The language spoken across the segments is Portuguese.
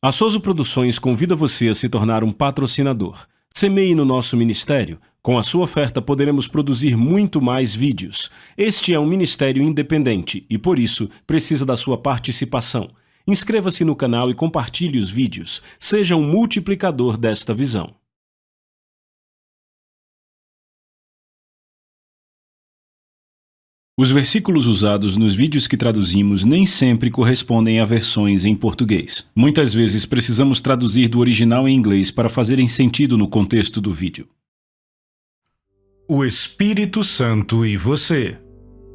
A Soso Produções convida você a se tornar um patrocinador. Semeie no nosso ministério. Com a sua oferta poderemos produzir muito mais vídeos. Este é um ministério independente e, por isso, precisa da sua participação. Inscreva-se no canal e compartilhe os vídeos. Seja um multiplicador desta visão. Os versículos usados nos vídeos que traduzimos nem sempre correspondem a versões em português. Muitas vezes precisamos traduzir do original em inglês para fazerem sentido no contexto do vídeo. O Espírito Santo e você.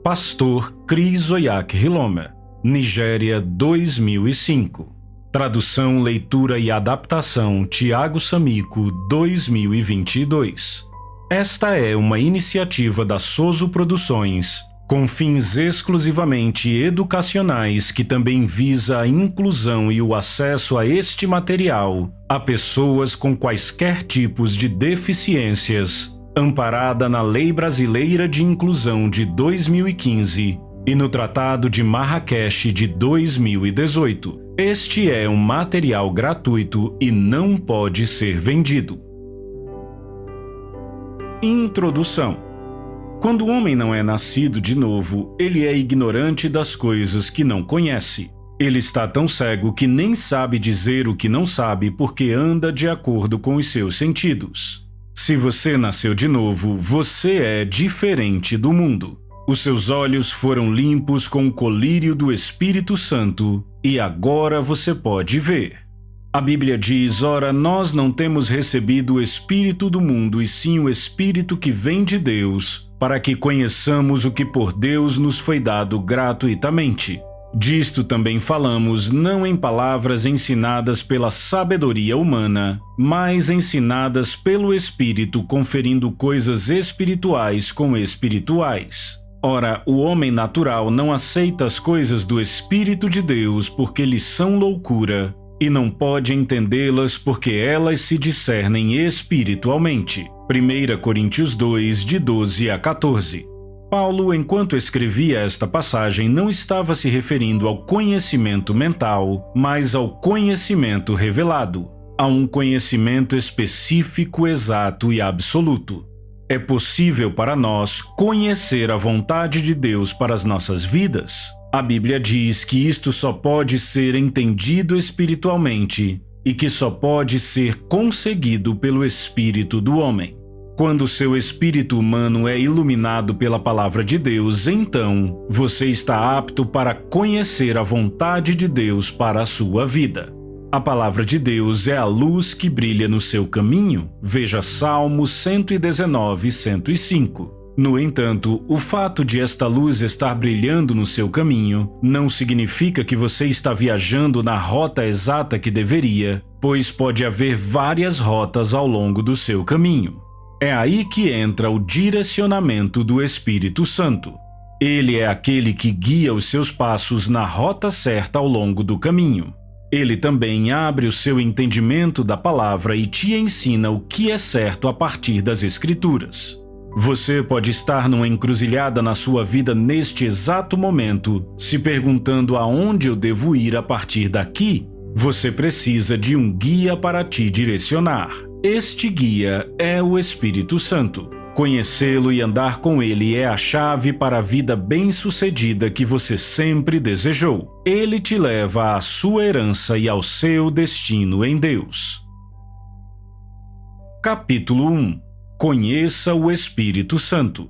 Pastor Chris Oyak Hilome, Nigéria, 2005. Tradução, leitura e adaptação Tiago Samico, 2022. Esta é uma iniciativa da Soso Produções, com fins exclusivamente educacionais que também visa a inclusão e o acesso a este material a pessoas com quaisquer tipos de deficiências, amparada na Lei Brasileira de Inclusão de 2015 e no Tratado de Marrakech de 2018. Este é um material gratuito e não pode ser vendido. Introdução. Quando o homem não é nascido de novo, ele é ignorante das coisas que não conhece. Ele está tão cego que nem sabe dizer o que não sabe porque anda de acordo com os seus sentidos. Se você nasceu de novo, você é diferente do mundo. Os seus olhos foram limpos com o colírio do Espírito Santo e agora você pode ver. A Bíblia diz: ora, nós não temos recebido o Espírito do mundo, e sim o Espírito que vem de Deus, para que conheçamos o que por Deus nos foi dado gratuitamente. Disto também falamos, não em palavras ensinadas pela sabedoria humana, mas ensinadas pelo Espírito, conferindo coisas espirituais com espirituais. Ora, o homem natural não aceita as coisas do Espírito de Deus porque lhes são loucura, e não pode entendê-las porque elas se discernem espiritualmente. 1 Coríntios 2, de 12 a 14. Paulo, enquanto escrevia esta passagem, não estava se referindo ao conhecimento mental, mas ao conhecimento revelado, a um conhecimento específico, exato e absoluto. É possível para nós conhecer a vontade de Deus para as nossas vidas? A Bíblia diz que isto só pode ser entendido espiritualmente e que só pode ser conseguido pelo Espírito do homem. Quando seu espírito humano é iluminado pela palavra de Deus, então você está apto para conhecer a vontade de Deus para a sua vida. A palavra de Deus é a luz que brilha no seu caminho. Veja Salmos 119, 105. No entanto, o fato de esta luz estar brilhando no seu caminho não significa que você está viajando na rota exata que deveria, pois pode haver várias rotas ao longo do seu caminho. É aí que entra o direcionamento do Espírito Santo. Ele é aquele que guia os seus passos na rota certa ao longo do caminho. Ele também abre o seu entendimento da palavra e te ensina o que é certo a partir das Escrituras. Você pode estar numa encruzilhada na sua vida neste exato momento, se perguntando aonde eu devo ir a partir daqui. Você precisa de um guia para te direcionar. Este guia é o Espírito Santo. Conhecê-lo e andar com ele é a chave para a vida bem-sucedida que você sempre desejou. Ele te leva à sua herança e ao seu destino em Deus. Capítulo 1. Conheça o Espírito Santo.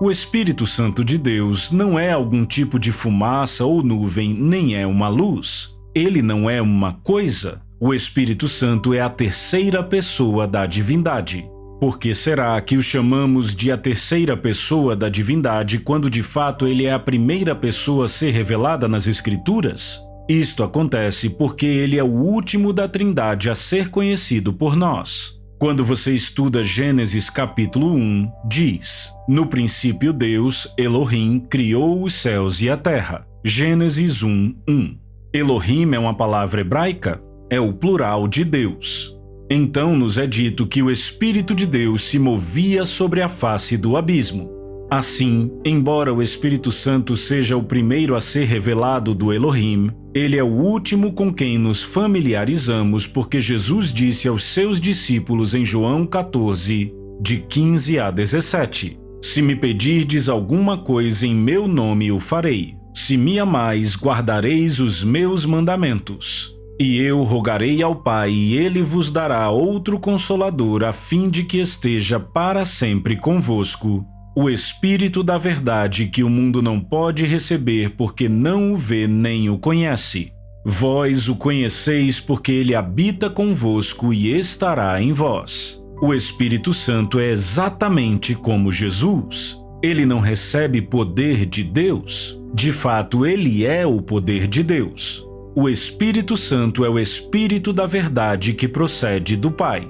O Espírito Santo de Deus não é algum tipo de fumaça ou nuvem, nem é uma luz. Ele não é uma coisa. O Espírito Santo é a terceira pessoa da divindade. Por que será que o chamamos de a terceira pessoa da divindade quando de fato ele é a primeira pessoa a ser revelada nas Escrituras? Isto acontece porque ele é o último da Trindade a ser conhecido por nós. Quando você estuda Gênesis capítulo 1, diz: no princípio Deus, Elohim, criou os céus e a terra. Gênesis 1, 1. Elohim é uma palavra hebraica? É o plural de Deus. Então nos é dito que o Espírito de Deus se movia sobre a face do abismo. Assim, embora o Espírito Santo seja o primeiro a ser revelado do Elohim, Ele é o último com quem nos familiarizamos, porque Jesus disse aos seus discípulos em João 14, de 15 a 17: Se me pedirdes alguma coisa em meu nome, o farei. Se me amais, guardareis os meus mandamentos. E eu rogarei ao Pai, e ele vos dará outro Consolador, a fim de que esteja para sempre convosco, o Espírito da verdade, que o mundo não pode receber, porque não o vê nem o conhece. Vós o conheceis, porque ele habita convosco e estará em vós. O Espírito Santo é exatamente como Jesus. Ele não recebe poder de Deus. De fato, ele é o poder de Deus. O Espírito Santo é o Espírito da verdade que procede do Pai.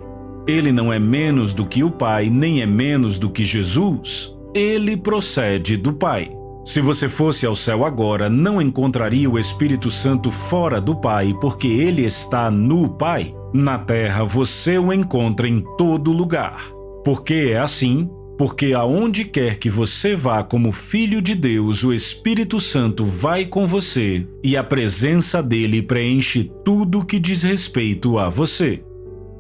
Ele não é menos do que o Pai, nem é menos do que Jesus. Ele procede do Pai. Se você fosse ao céu agora, não encontraria o Espírito Santo fora do Pai, porque ele está no Pai. Na terra, você o encontra em todo lugar. Por que é assim? Porque aonde quer que você vá como filho de Deus, o Espírito Santo vai com você e a presença dele preenche tudo que diz respeito a você.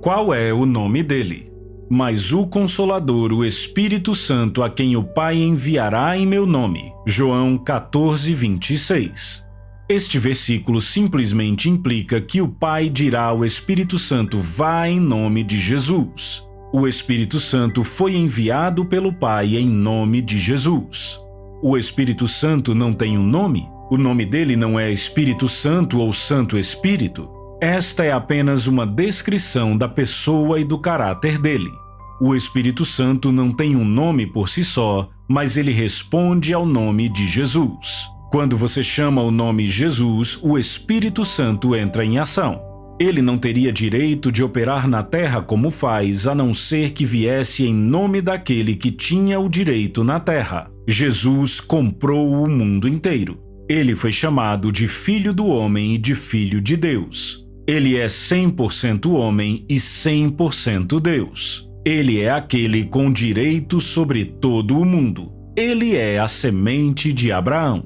Qual é o nome dele? Mas o Consolador, o Espírito Santo, a quem o Pai enviará em meu nome. João 14, 26. Este versículo simplesmente implica que o Pai dirá ao Espírito Santo: vá em nome de Jesus. O Espírito Santo foi enviado pelo Pai em nome de Jesus. O Espírito Santo não tem um nome? O nome dele não é Espírito Santo ou Santo Espírito? Esta é apenas uma descrição da pessoa e do caráter dele. O Espírito Santo não tem um nome por si só, mas ele responde ao nome de Jesus. Quando você chama o nome Jesus, o Espírito Santo entra em ação. Ele não teria direito de operar na terra como faz, a não ser que viesse em nome daquele que tinha o direito na terra. Jesus comprou o mundo inteiro. Ele foi chamado de Filho do Homem e de Filho de Deus. Ele é 100% homem e 100% Deus. Ele é aquele com direito sobre todo o mundo. Ele é a semente de Abraão.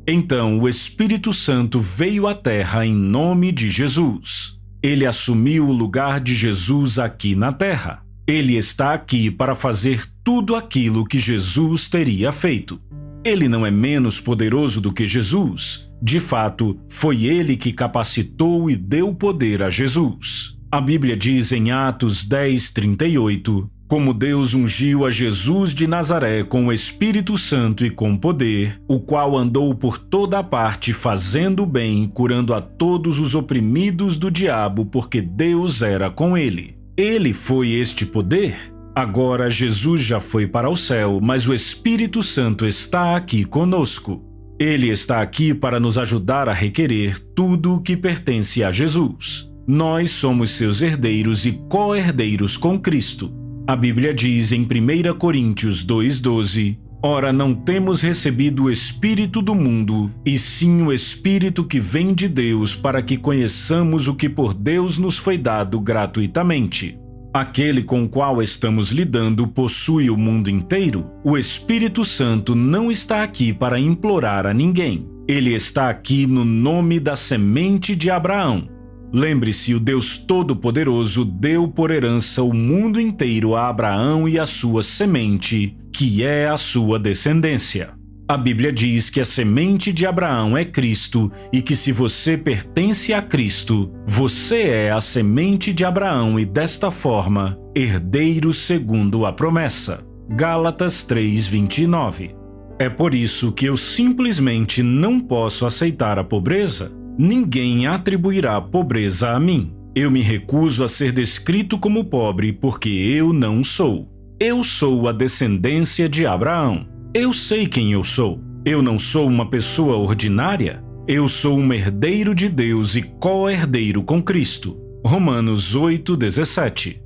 Então, o Espírito Santo veio à terra em nome de Jesus. Ele assumiu o lugar de Jesus aqui na terra. Ele está aqui para fazer tudo aquilo que Jesus teria feito. Ele não é menos poderoso do que Jesus. De fato, foi ele que capacitou e deu poder a Jesus. A Bíblia diz em Atos 10:38, como Deus ungiu a Jesus de Nazaré com o Espírito Santo e com poder, o qual andou por toda a parte fazendo bem, curando a todos os oprimidos do diabo, porque Deus era com ele. Ele foi este poder? Agora Jesus já foi para o céu, mas o Espírito Santo está aqui conosco. Ele está aqui para nos ajudar a requerer tudo o que pertence a Jesus. Nós somos seus herdeiros e co-herdeiros com Cristo. A Bíblia diz em 1 Coríntios 2,12: Ora, não temos recebido o Espírito do mundo, e sim o Espírito que vem de Deus, para que conheçamos o que por Deus nos foi dado gratuitamente. Aquele com o qual estamos lidando possui o mundo inteiro. O Espírito Santo não está aqui para implorar a ninguém. Ele está aqui no nome da semente de Abraão. Lembre-se, o Deus Todo-Poderoso deu por herança o mundo inteiro a Abraão e a sua semente, que é a sua descendência. A Bíblia diz que a semente de Abraão é Cristo e que se você pertence a Cristo, você é a semente de Abraão e desta forma, herdeiro segundo a promessa. Gálatas 3:29. É por isso que eu simplesmente não posso aceitar a pobreza. Ninguém atribuirá pobreza a mim. Eu me recuso a ser descrito como pobre porque eu não sou. Eu sou a descendência de Abraão. Eu sei quem eu sou. Eu não sou uma pessoa ordinária. Eu sou um herdeiro de Deus e co-herdeiro com Cristo. Romanos 8:17.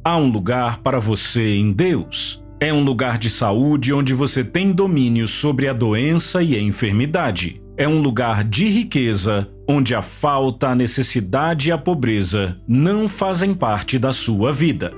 Há um lugar para você em Deus. É um lugar de saúde onde você tem domínio sobre a doença e a enfermidade. É um lugar de riqueza onde a falta, a necessidade e a pobreza não fazem parte da sua vida.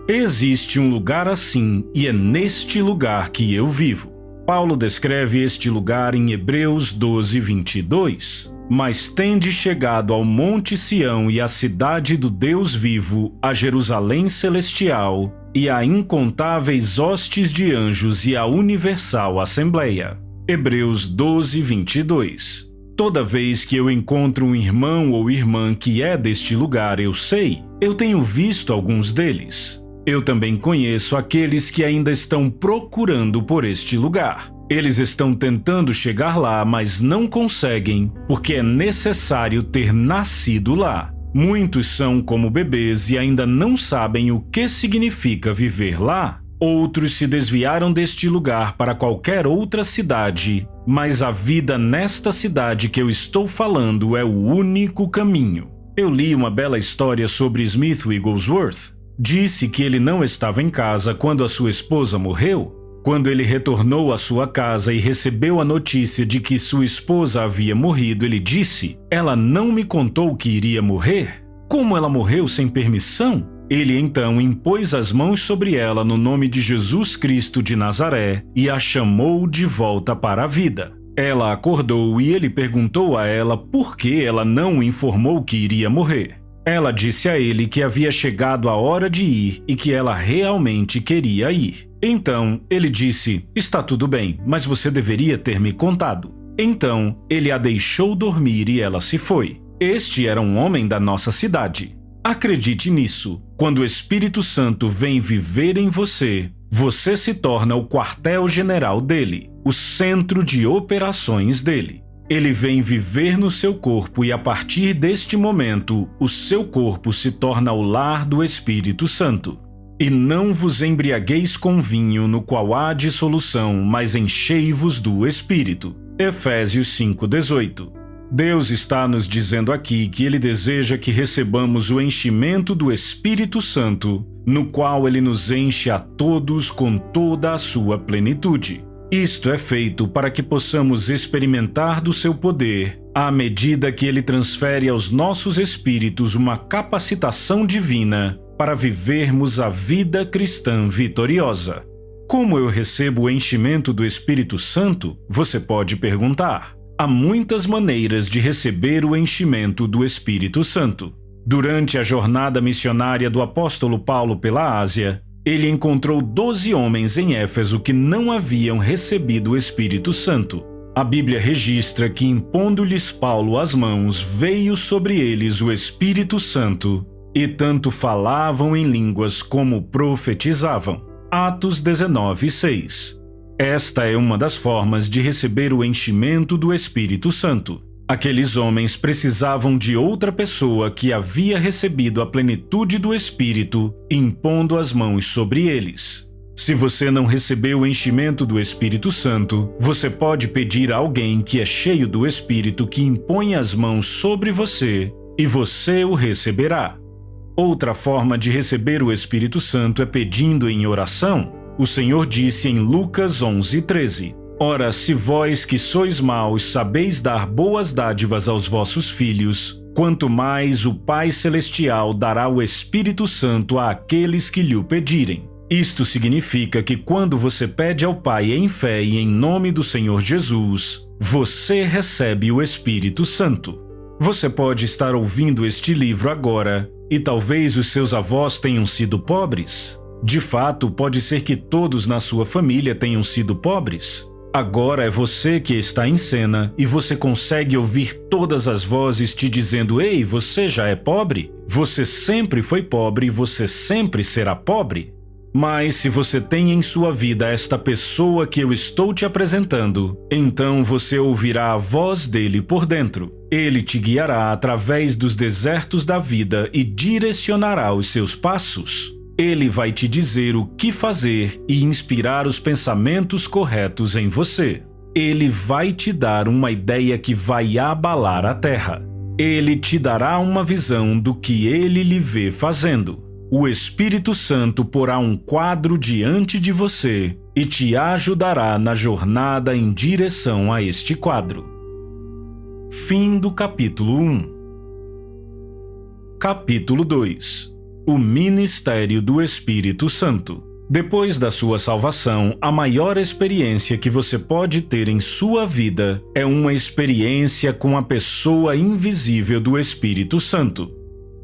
Existe um lugar assim e é neste lugar que eu vivo. Paulo descreve este lugar em Hebreus 12:22. Mas tendes chegado ao Monte Sião e à cidade do Deus vivo, a Jerusalém celestial, e a incontáveis hostes de anjos e a universal assembleia. Hebreus 12, 22. Toda vez que eu encontro um irmão ou irmã que é deste lugar, eu tenho visto alguns deles. Eu também conheço aqueles que ainda estão procurando por este lugar. Eles estão tentando chegar lá, mas não conseguem, porque é necessário ter nascido lá. Muitos são como bebês e ainda não sabem o que significa viver lá. Outros se desviaram deste lugar para qualquer outra cidade, mas a vida nesta cidade que eu estou falando é o único caminho. Eu li uma bela história sobre Smith Wigglesworth. Disse que ele não estava em casa quando a sua esposa morreu. Quando ele retornou à sua casa e recebeu a notícia de que sua esposa havia morrido, ele disse: "Ela não me contou que iria morrer? Como ela morreu sem permissão?" Ele então impôs as mãos sobre ela no nome de Jesus Cristo de Nazaré e a chamou de volta para a vida. Ela acordou e ele perguntou a ela por que ela não o informou que iria morrer. Ela disse a ele que havia chegado a hora de ir e que ela realmente queria ir. Então, ele disse: "Está tudo bem, mas você deveria ter me contado." Então, ele a deixou dormir e ela se foi. Este era um homem da nossa cidade. Acredite nisso, quando o Espírito Santo vem viver em você, você se torna o quartel-general dele, o centro de operações dele. Ele vem viver no seu corpo e a partir deste momento, o seu corpo se torna o lar do Espírito Santo. E não vos embriagueis com vinho no qual há dissolução, mas enchei-vos do Espírito. Efésios 5:18. Deus está nos dizendo aqui que Ele deseja que recebamos o enchimento do Espírito Santo, no qual Ele nos enche a todos com toda a sua plenitude. Isto é feito para que possamos experimentar do seu poder, à medida que Ele transfere aos nossos espíritos uma capacitação divina para vivermos a vida cristã vitoriosa. Como eu recebo o enchimento do Espírito Santo? Você pode perguntar. Há muitas maneiras de receber o enchimento do Espírito Santo. Durante a jornada missionária do apóstolo Paulo pela Ásia, ele encontrou 12 homens em Éfeso que não haviam recebido o Espírito Santo. A Bíblia registra que, impondo-lhes Paulo as mãos, veio sobre eles o Espírito Santo, e tanto falavam em línguas como profetizavam. Atos 19:6. Esta é uma das formas de receber o enchimento do Espírito Santo. Aqueles homens precisavam de outra pessoa que havia recebido a plenitude do Espírito, impondo as mãos sobre eles. Se você não recebeu o enchimento do Espírito Santo, você pode pedir a alguém que é cheio do Espírito que imponha as mãos sobre você, e você o receberá. Outra forma de receber o Espírito Santo é pedindo em oração. O Senhor disse em Lucas 11:13: "Ora, se vós que sois maus sabeis dar boas dádivas aos vossos filhos, quanto mais o Pai Celestial dará o Espírito Santo àqueles que lhe o pedirem." Isto significa que quando você pede ao Pai em fé e em nome do Senhor Jesus, você recebe o Espírito Santo. Você pode estar ouvindo este livro agora, e talvez os seus avós tenham sido pobres. De fato, pode ser que todos na sua família tenham sido pobres. Agora é você que está em cena e você consegue ouvir todas as vozes te dizendo: "Ei, você já é pobre? Você sempre foi pobre e você sempre será pobre." Mas se você tem em sua vida esta pessoa que eu estou te apresentando, então você ouvirá a voz dele por dentro. Ele te guiará através dos desertos da vida e direcionará os seus passos. Ele vai te dizer o que fazer e inspirar os pensamentos corretos em você. Ele vai te dar uma ideia que vai abalar a terra. Ele te dará uma visão do que ele lhe vê fazendo. O Espírito Santo porá um quadro diante de você e te ajudará na jornada em direção a este quadro. Fim do capítulo 1. Capítulo 2. O Ministério do Espírito Santo. Depois da sua salvação, a maior experiência que você pode ter em sua vida é uma experiência com a pessoa invisível do Espírito Santo,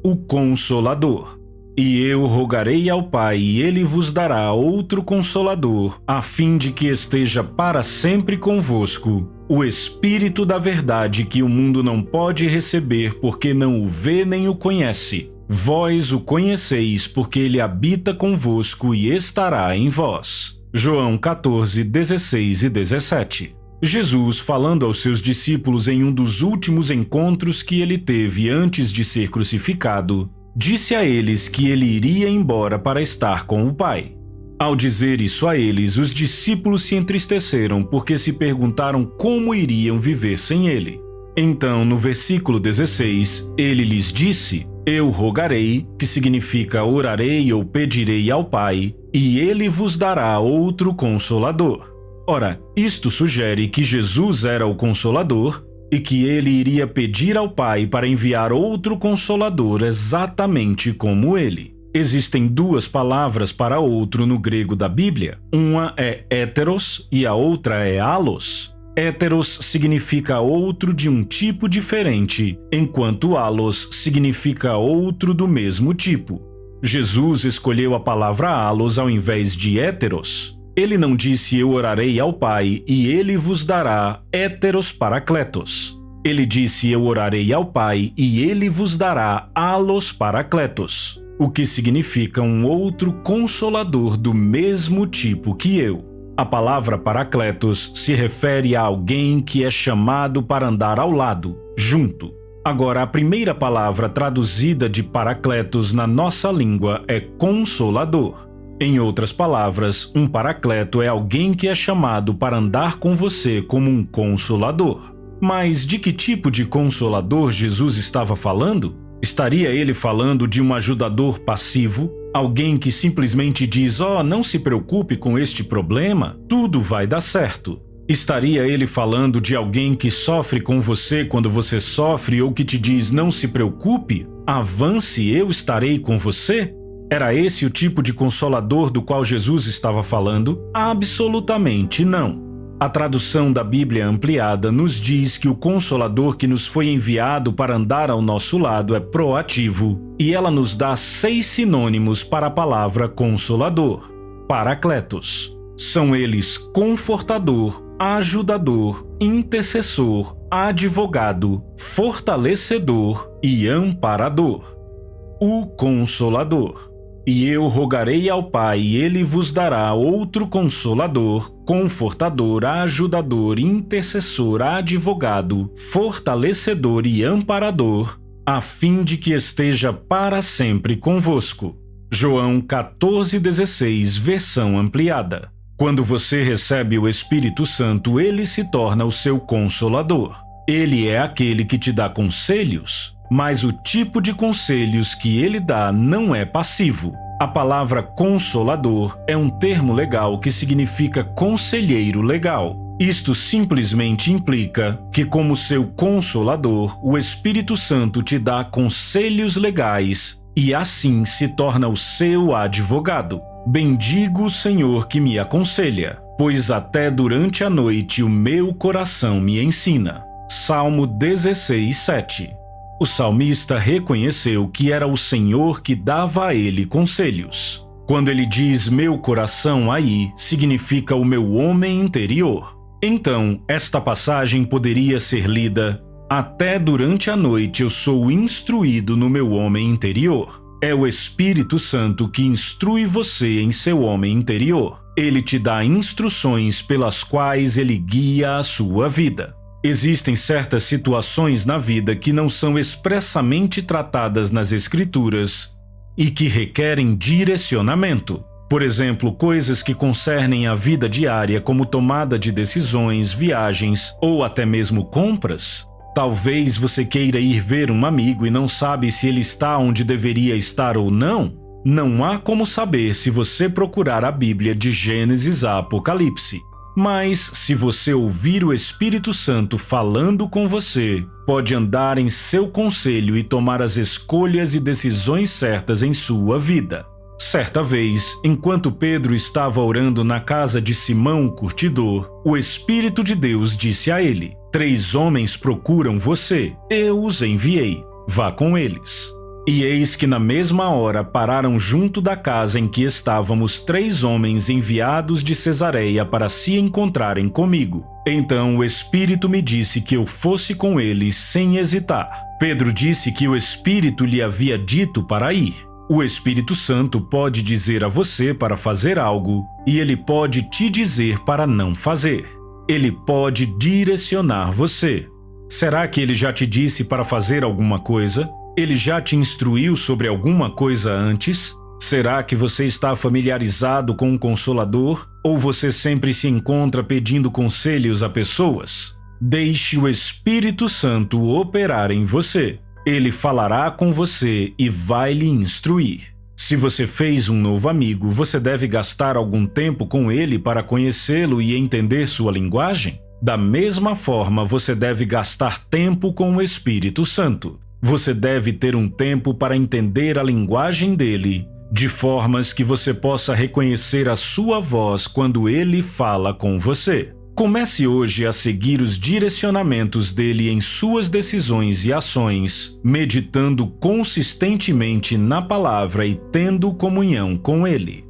o Consolador. E eu rogarei ao Pai, e Ele vos dará outro Consolador, a fim de que esteja para sempre convosco, o Espírito da verdade que o mundo não pode receber porque não o vê nem o conhece. Vós o conheceis porque ele habita convosco e estará em vós. João 14, 16 e 17. Jesus, falando aos seus discípulos em um dos últimos encontros que ele teve antes de ser crucificado, disse a eles que ele iria embora para estar com o Pai. Ao dizer isso a eles, os discípulos se entristeceram porque se perguntaram como iriam viver sem ele. Então, no versículo 16, ele lhes disse: Eu rogarei, que significa orarei ou pedirei ao Pai, e ele vos dará outro Consolador. Ora, isto sugere que Jesus era o Consolador e que ele iria pedir ao Pai para enviar outro Consolador exatamente como ele. Existem duas palavras para outro no grego da Bíblia. Uma é héteros e a outra é allos. Héteros significa outro de um tipo diferente, enquanto allos significa outro do mesmo tipo. Jesus escolheu a palavra allos ao invés de héteros. Ele não disse eu orarei ao Pai e ele vos dará héteros paracletos. Ele disse eu orarei ao Pai e ele vos dará allos paracletos, o que significa um outro consolador do mesmo tipo que eu. A palavra paracletos se refere a alguém que é chamado para andar ao lado, junto. Agora, a primeira palavra traduzida de paracletos na nossa língua é consolador. Em outras palavras, um paracleto é alguém que é chamado para andar com você como um consolador. Mas de que tipo de consolador Jesus estava falando? Estaria ele falando de um ajudador passivo? Alguém que simplesmente diz, não se preocupe com este problema, tudo vai dar certo. Estaria ele falando de alguém que sofre com você quando você sofre ou que te diz, não se preocupe, avance, eu estarei com você? Era esse o tipo de consolador do qual Jesus estava falando? Absolutamente não. A tradução da Bíblia ampliada nos diz que o Consolador que nos foi enviado para andar ao nosso lado é proativo, e ela nos dá 6 sinônimos para a palavra Consolador. Paracletos. São eles confortador, ajudador, intercessor, advogado, fortalecedor e amparador. O Consolador. E eu rogarei ao Pai, e ele vos dará outro Consolador, confortador, ajudador, intercessor, advogado, fortalecedor e amparador, a fim de que esteja para sempre convosco. João 14,16, versão ampliada. Quando você recebe o Espírito Santo, ele se torna o seu Consolador. Ele é aquele que te dá conselhos, mas o tipo de conselhos que ele dá não é passivo. A palavra consolador é um termo legal que significa conselheiro legal. Isto simplesmente implica que, como seu consolador, o Espírito Santo te dá conselhos legais e assim se torna o seu advogado. Bendigo o Senhor que me aconselha, pois até durante a noite o meu coração me ensina. Salmo 16:7. O salmista reconheceu que era o Senhor que dava a ele conselhos. Quando ele diz meu coração aí, significa o meu homem interior. Então, esta passagem poderia ser lida: até durante a noite eu sou instruído no meu homem interior. É o Espírito Santo que instrui você em seu homem interior. Ele te dá instruções pelas quais ele guia a sua vida. Existem certas situações na vida que não são expressamente tratadas nas Escrituras e que requerem direcionamento. Por exemplo, coisas que concernem a vida diária, como tomada de decisões, viagens ou até mesmo compras. Talvez você queira ir ver um amigo e não sabe se ele está onde deveria estar ou não. Não há como saber se você procurar a Bíblia de Gênesis a Apocalipse. Mas, se você ouvir o Espírito Santo falando com você, pode andar em seu conselho e tomar as escolhas e decisões certas em sua vida. Certa vez, enquanto Pedro estava orando na casa de Simão, o curtidor, o Espírito de Deus disse a ele: 3 homens procuram você, eu os enviei, vá com eles. E eis que na mesma hora pararam junto da casa em que estávamos 3 homens enviados de Cesareia para se encontrarem comigo. Então o Espírito me disse que eu fosse com eles sem hesitar. Pedro disse que o Espírito lhe havia dito para ir. O Espírito Santo pode dizer a você para fazer algo e ele pode te dizer para não fazer. Ele pode direcionar você. Será que ele já te disse para fazer alguma coisa? Ele já te instruiu sobre alguma coisa antes? Será que você está familiarizado com um consolador ou você sempre se encontra pedindo conselhos a pessoas? Deixe o Espírito Santo operar em você. Ele falará com você e vai lhe instruir. Se você fez um novo amigo, você deve gastar algum tempo com ele para conhecê-lo e entender sua linguagem? Da mesma forma, você deve gastar tempo com o Espírito Santo. Você deve ter um tempo para entender a linguagem dele, de formas que você possa reconhecer a sua voz quando ele fala com você. Comece hoje a seguir os direcionamentos dele em suas decisões e ações, meditando consistentemente na palavra e tendo comunhão com ele.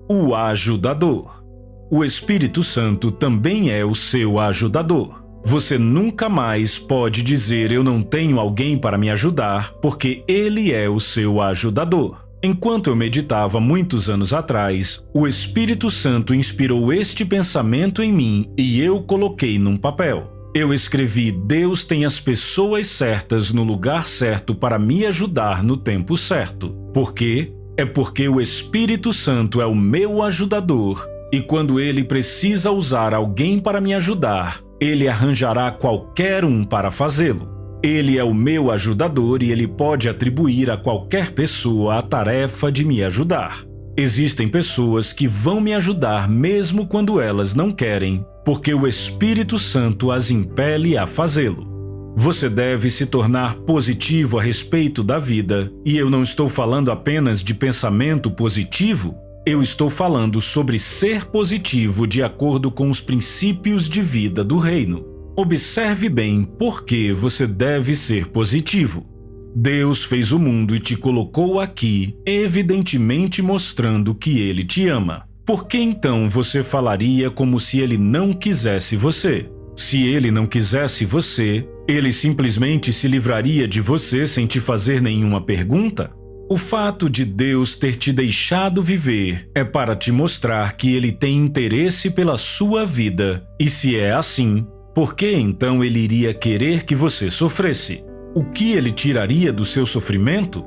O ajudador. O Espírito Santo também é o seu ajudador. Você nunca mais pode dizer eu não tenho alguém para me ajudar, porque ele é o seu ajudador. Enquanto eu meditava muitos anos atrás, o Espírito Santo inspirou este pensamento em mim e eu coloquei num papel. Eu escrevi: Deus tem as pessoas certas no lugar certo para me ajudar no tempo certo. Por quê? É porque o Espírito Santo é o meu ajudador e quando ele precisa usar alguém para me ajudar, ele arranjará qualquer um para fazê-lo. Ele é o meu ajudador e ele pode atribuir a qualquer pessoa a tarefa de me ajudar. Existem pessoas que vão me ajudar mesmo quando elas não querem, porque o Espírito Santo as impele a fazê-lo. Você deve se tornar positivo a respeito da vida, e eu não estou falando apenas de pensamento positivo, eu estou falando sobre ser positivo de acordo com os princípios de vida do reino. Observe bem por que você deve ser positivo. Deus fez o mundo e te colocou aqui, evidentemente mostrando que Ele te ama. Por que então você falaria como se Ele não quisesse você? Se Ele não quisesse você, Ele simplesmente se livraria de você sem te fazer nenhuma pergunta? O fato de Deus ter te deixado viver é para te mostrar que Ele tem interesse pela sua vida. E se é assim, por que então ele iria querer que você sofresse? O que ele tiraria do seu sofrimento?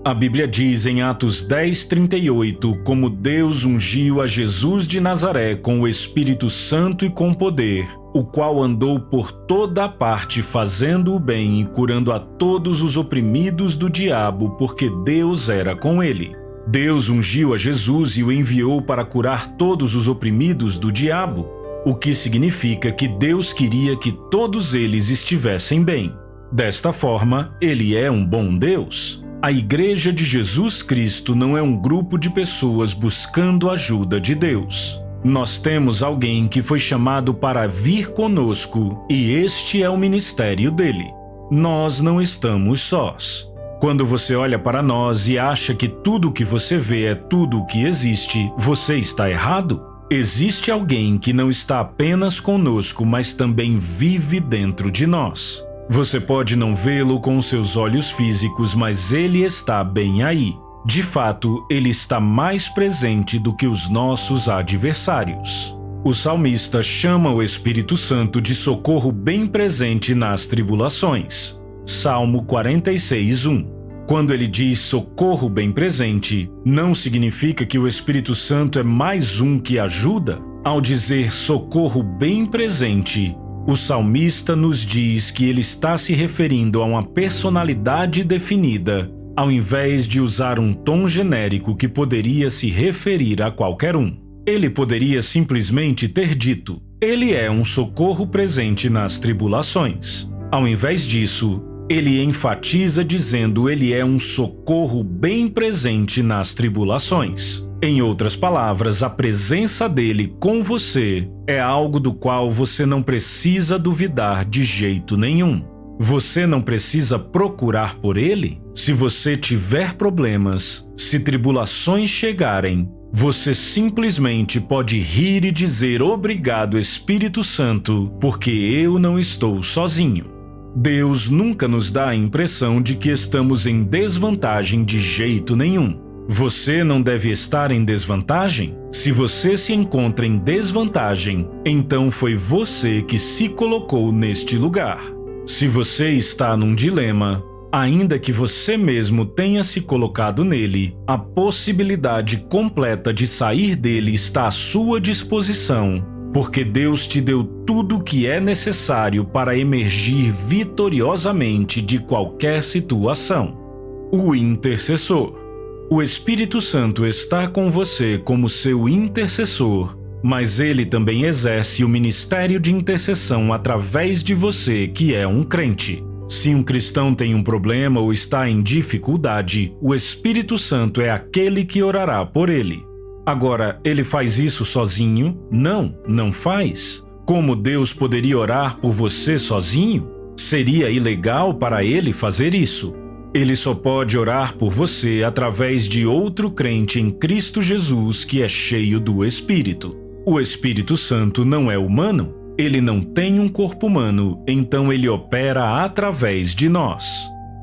A Bíblia diz em Atos 10:38 como Deus ungiu a Jesus de Nazaré com o Espírito Santo e com poder, o qual andou por toda a parte fazendo o bem e curando a todos os oprimidos do diabo, porque Deus era com ele. Deus ungiu a Jesus e o enviou para curar todos os oprimidos do diabo, o que significa que Deus queria que todos eles estivessem bem. Desta forma, Ele é um bom Deus. A Igreja de Jesus Cristo não é um grupo de pessoas buscando ajuda de Deus. Nós temos alguém que foi chamado para vir conosco e este é o ministério dele. Nós não estamos sós. Quando você olha para nós e acha que tudo o que você vê é tudo o que existe, você está errado. Existe alguém que não está apenas conosco, mas também vive dentro de nós. Você pode não vê-lo com seus olhos físicos, mas ele está bem aí. De fato, ele está mais presente do que os nossos adversários. O salmista chama o Espírito Santo de socorro bem presente nas tribulações. Salmo 46:1. Quando ele diz socorro bem presente, não significa que o Espírito Santo é mais um que ajuda? Ao dizer socorro bem presente, o salmista nos diz que ele está se referindo a uma personalidade definida, ao invés de usar um tom genérico que poderia se referir a qualquer um. Ele poderia simplesmente ter dito: ele é um socorro presente nas tribulações. Ao invés disso, Ele enfatiza dizendo ele é um socorro bem presente nas tribulações. Em outras palavras, a presença dele com você é algo do qual você não precisa duvidar de jeito nenhum. Você não precisa procurar por ele? Se você tiver problemas, se tribulações chegarem, você simplesmente pode rir e dizer obrigado, Espírito Santo, porque eu não estou sozinho. Deus nunca nos dá a impressão de que estamos em desvantagem de jeito nenhum. Você não deve estar em desvantagem? Se você se encontra em desvantagem, então foi você que se colocou neste lugar. Se você está num dilema, ainda que você mesmo tenha se colocado nele, a possibilidade completa de sair dele está à sua disposição, porque Deus te deu tudo o que é necessário para emergir vitoriosamente de qualquer situação. O intercessor. O Espírito Santo está com você como seu intercessor, mas ele também exerce o ministério de intercessão através de você, que é um crente. Se um cristão tem um problema ou está em dificuldade, o Espírito Santo é aquele que orará por ele. Agora, ele faz isso sozinho? Não faz. Como Deus poderia orar por você sozinho? Seria ilegal para ele fazer isso. Ele só pode orar por você através de outro crente em Cristo Jesus que é cheio do Espírito. O Espírito Santo não é humano. Ele não tem um corpo humano, então ele opera através de nós.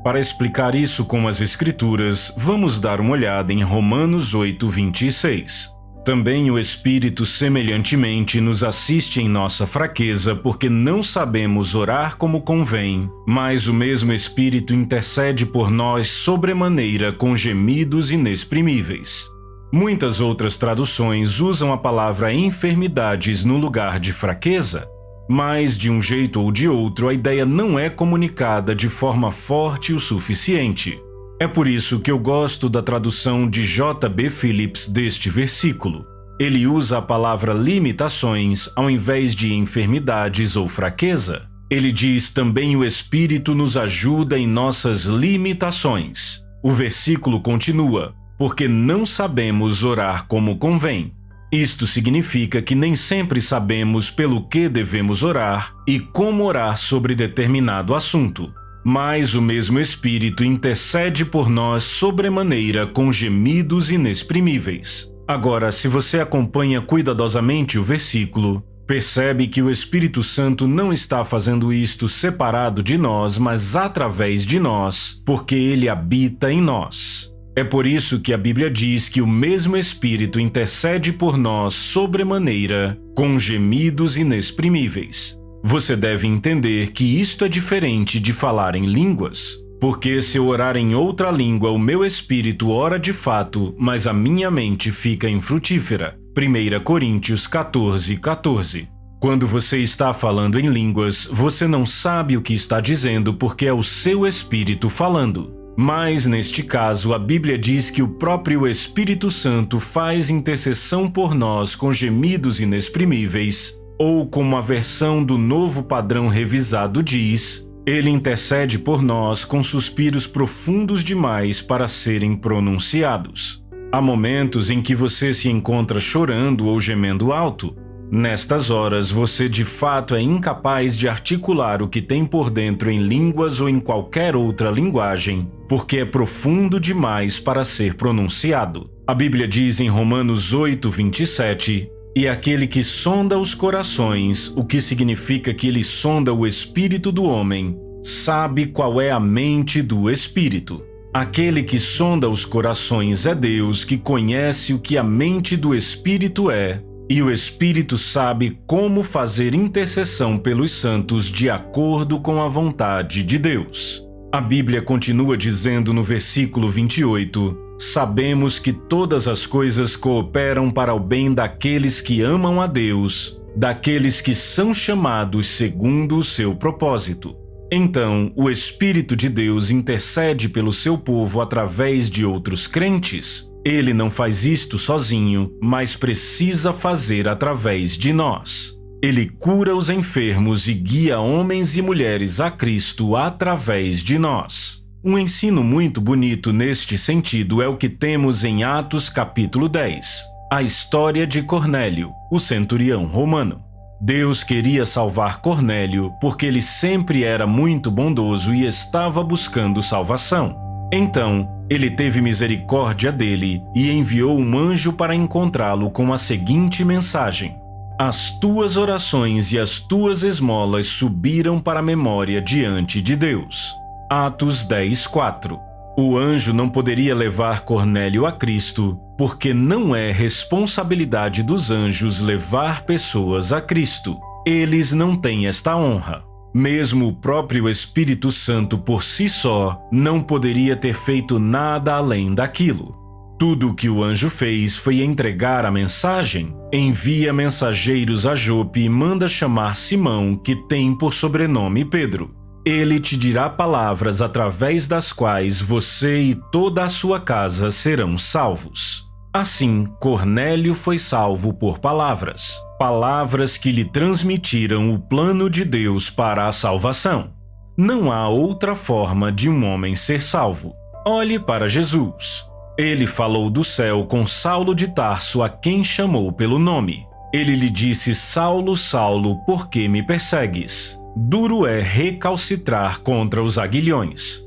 Para explicar isso com as Escrituras, vamos dar uma olhada em Romanos 8:26. Também o Espírito semelhantemente nos assiste em nossa fraqueza, porque não sabemos orar como convém, mas o mesmo Espírito intercede por nós sobremaneira com gemidos inexprimíveis. Muitas outras traduções usam a palavra enfermidades no lugar de fraqueza, mas, de um jeito ou de outro, a ideia não é comunicada de forma forte o suficiente. É por isso que eu gosto da tradução de J.B. Phillips deste versículo. Ele usa a palavra limitações ao invés de enfermidades ou fraqueza. Ele diz também o Espírito nos ajuda em nossas limitações. O versículo continua, porque não sabemos orar como convém. Isto significa que nem sempre sabemos pelo que devemos orar e como orar sobre determinado assunto. Mas o mesmo Espírito intercede por nós sobremaneira com gemidos inexprimíveis. Agora, se você acompanha cuidadosamente o versículo, percebe que o Espírito Santo não está fazendo isto separado de nós, mas através de nós, porque ele habita em nós. É por isso que a Bíblia diz que o mesmo Espírito intercede por nós sobremaneira, com gemidos inexprimíveis. Você deve entender que isto é diferente de falar em línguas, porque se eu orar em outra língua, o meu espírito ora de fato, mas a minha mente fica infrutífera. 1 Coríntios 14:14. Quando você está falando em línguas, você não sabe o que está dizendo porque é o seu espírito falando. Mas, neste caso, a Bíblia diz que o próprio Espírito Santo faz intercessão por nós com gemidos inexprimíveis, ou como a versão do Novo Padrão Revisado diz, ele intercede por nós com suspiros profundos demais para serem pronunciados. Há momentos em que você se encontra chorando ou gemendo alto. Nestas horas, você de fato é incapaz de articular o que tem por dentro em línguas ou em qualquer outra linguagem, porque é profundo demais para ser pronunciado. A Bíblia diz em Romanos 8:27, e aquele que sonda os corações, o que significa que ele sonda o espírito do homem, sabe qual é a mente do Espírito. Aquele que sonda os corações é Deus, que conhece o que a mente do Espírito é, e o Espírito sabe como fazer intercessão pelos santos de acordo com a vontade de Deus. A Bíblia continua dizendo no versículo 28, sabemos que todas as coisas cooperam para o bem daqueles que amam a Deus, daqueles que são chamados segundo o seu propósito. Então, o Espírito de Deus intercede pelo seu povo através de outros crentes. Ele não faz isto sozinho, mas precisa fazer através de nós. Ele cura os enfermos e guia homens e mulheres a Cristo através de nós. Um ensino muito bonito neste sentido é o que temos em Atos capítulo 10, a história de Cornélio, o centurião romano. Deus queria salvar Cornélio porque ele sempre era muito bondoso e estava buscando salvação. Então, ele teve misericórdia dele e enviou um anjo para encontrá-lo com a seguinte mensagem: as tuas orações e as tuas esmolas subiram para a memória diante de Deus. Atos 10:4. O anjo não poderia levar Cornélio a Cristo, porque não é responsabilidade dos anjos levar pessoas a Cristo. Eles não têm esta honra. Mesmo o próprio Espírito Santo por si só não poderia ter feito nada além daquilo. Tudo o que o anjo fez foi entregar a mensagem. Envia mensageiros a Jope e manda chamar Simão, que tem por sobrenome Pedro. Ele te dirá palavras através das quais você e toda a sua casa serão salvos. Assim, Cornélio foi salvo por palavras. Palavras que lhe transmitiram o plano de Deus para a salvação. Não há outra forma de um homem ser salvo. Olhe para Jesus. Ele falou do céu com Saulo de Tarso, a quem chamou pelo nome. Ele lhe disse: Saulo, Saulo, por que me persegues? Duro é recalcitrar contra os aguilhões.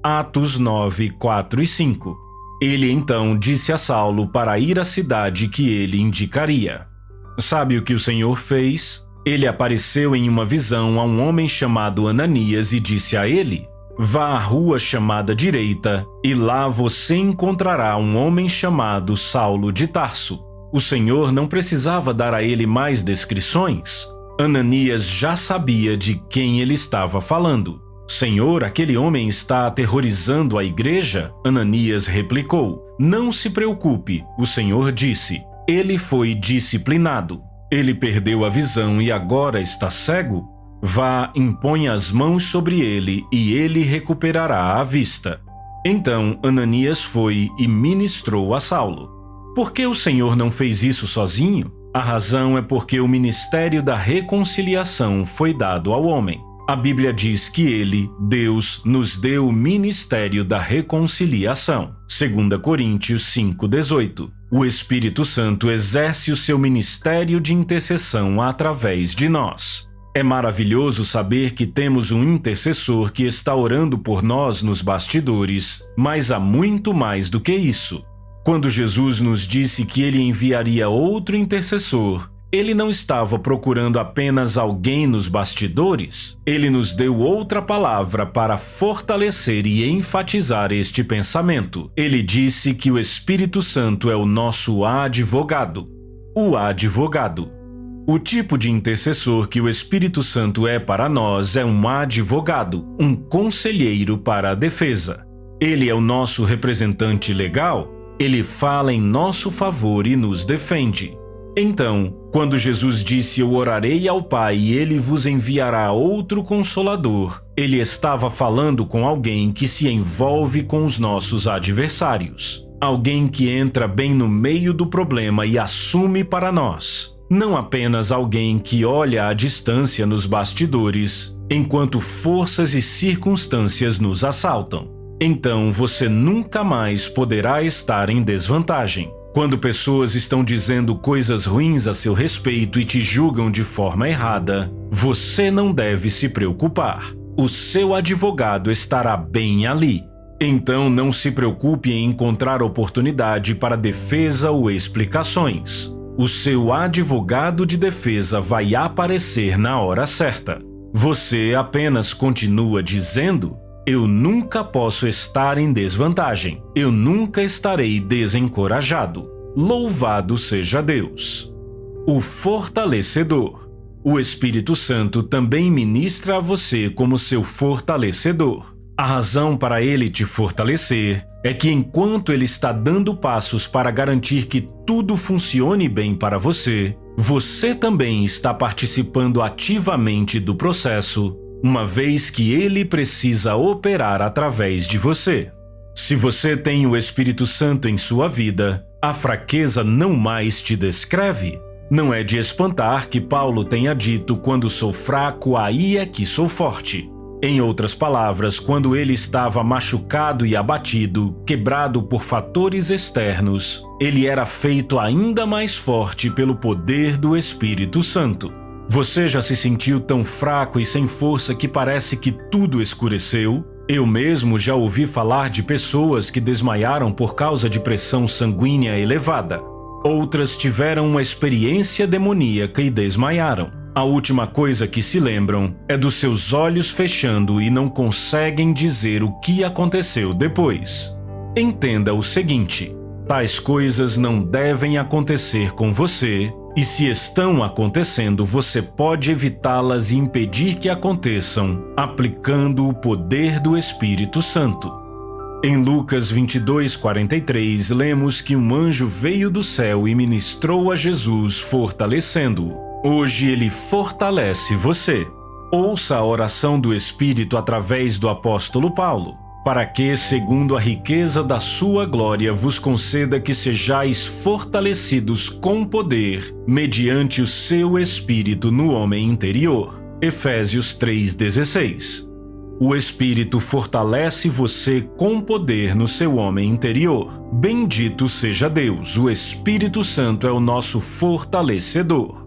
Atos 9, 4 e 5. Ele então disse a Saulo para ir à cidade que ele indicaria. Sabe o que o Senhor fez? Ele apareceu em uma visão a um homem chamado Ananias e disse a ele: vá à rua chamada Direita, e lá você encontrará um homem chamado Saulo de Tarso. O Senhor não precisava dar a ele mais descrições. Ananias já sabia de quem ele estava falando. Senhor, aquele homem está aterrorizando a igreja? Ananias replicou. Não se preocupe, o Senhor disse. Ele foi disciplinado. Ele perdeu a visão e agora está cego? Vá, imponha as mãos sobre ele e ele recuperará a vista. Então Ananias foi e ministrou a Saulo. Por que o Senhor não fez isso sozinho? A razão é porque o ministério da reconciliação foi dado ao homem. A Bíblia diz que ele, Deus, nos deu o ministério da reconciliação. 2 Coríntios 5:18. O Espírito Santo exerce o seu ministério de intercessão através de nós. É maravilhoso saber que temos um intercessor que está orando por nós nos bastidores, mas há muito mais do que isso. Quando Jesus nos disse que ele enviaria outro intercessor, ele não estava procurando apenas alguém nos bastidores. Ele nos deu outra palavra para fortalecer e enfatizar este pensamento. Ele disse que o Espírito Santo é o nosso advogado. O advogado. O tipo de intercessor que o Espírito Santo é para nós é um advogado, um conselheiro para a defesa. Ele é o nosso representante legal. Ele fala em nosso favor e nos defende. Então, quando Jesus disse: eu orarei ao Pai e ele vos enviará outro Consolador, ele estava falando com alguém que se envolve com os nossos adversários. Alguém que entra bem no meio do problema e assume para nós. Não apenas alguém que olha à distância nos bastidores, enquanto forças e circunstâncias nos assaltam. Então você nunca mais poderá estar em desvantagem. Quando pessoas estão dizendo coisas ruins a seu respeito e te julgam de forma errada, você não deve se preocupar. O seu advogado estará bem ali. Então não se preocupe em encontrar oportunidade para defesa ou explicações. O seu advogado de defesa vai aparecer na hora certa. Você apenas continua dizendo: eu nunca posso estar em desvantagem. Eu nunca estarei desencorajado. Louvado seja Deus. O fortalecedor. O Espírito Santo também ministra a você como seu fortalecedor. A razão para ele te fortalecer é que enquanto ele está dando passos para garantir que tudo funcione bem para você, você também está participando ativamente do processo, uma vez que ele precisa operar através de você. Se você tem o Espírito Santo em sua vida, a fraqueza não mais te descreve. Não é de espantar que Paulo tenha dito: quando sou fraco, aí é que sou forte. Em outras palavras, quando ele estava machucado e abatido, quebrado por fatores externos, ele era feito ainda mais forte pelo poder do Espírito Santo. Você já se sentiu tão fraco e sem força que parece que tudo escureceu? Eu mesmo já ouvi falar de pessoas que desmaiaram por causa de pressão sanguínea elevada. Outras tiveram uma experiência demoníaca e desmaiaram. A última coisa que se lembram é dos seus olhos fechando e não conseguem dizer o que aconteceu depois. Entenda o seguinte: tais coisas não devem acontecer com você, e se estão acontecendo, você pode evitá-las e impedir que aconteçam, aplicando o poder do Espírito Santo. Em Lucas 22:43, lemos que um anjo veio do céu e ministrou a Jesus, fortalecendo-o. Hoje ele fortalece você. Ouça a oração do Espírito através do apóstolo Paulo, para que, segundo a riqueza da sua glória, vos conceda que sejais fortalecidos com poder, mediante o seu Espírito no homem interior. Efésios 3:16. O Espírito fortalece você com poder no seu homem interior. Bendito seja Deus, o Espírito Santo é o nosso fortalecedor.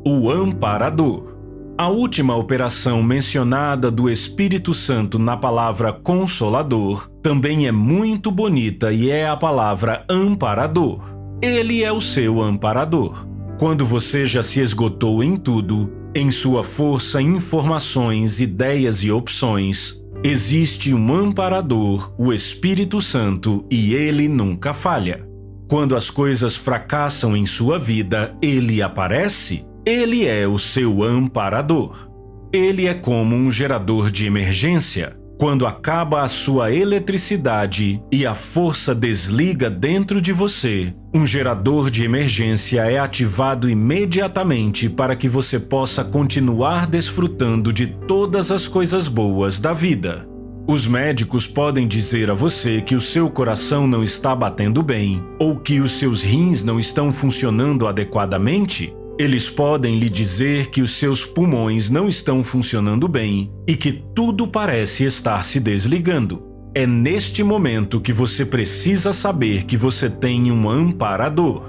O amparador. A última operação mencionada do Espírito Santo na palavra consolador também é muito bonita e é a palavra amparador. Ele é o seu amparador. Quando você já se esgotou em tudo, em sua força, informações, ideias e opções, existe um amparador, o Espírito Santo, e ele nunca falha. Quando as coisas fracassam em sua vida, ele aparece. Ele é o seu amparador. Ele é como um gerador de emergência. Quando acaba a sua eletricidade e a força desliga dentro de você, um gerador de emergência é ativado imediatamente para que você possa continuar desfrutando de todas as coisas boas da vida. Os médicos podem dizer a você que o seu coração não está batendo bem ou que os seus rins não estão funcionando adequadamente. Eles podem lhe dizer que os seus pulmões não estão funcionando bem e que tudo parece estar se desligando. É neste momento que você precisa saber que você tem um amparador.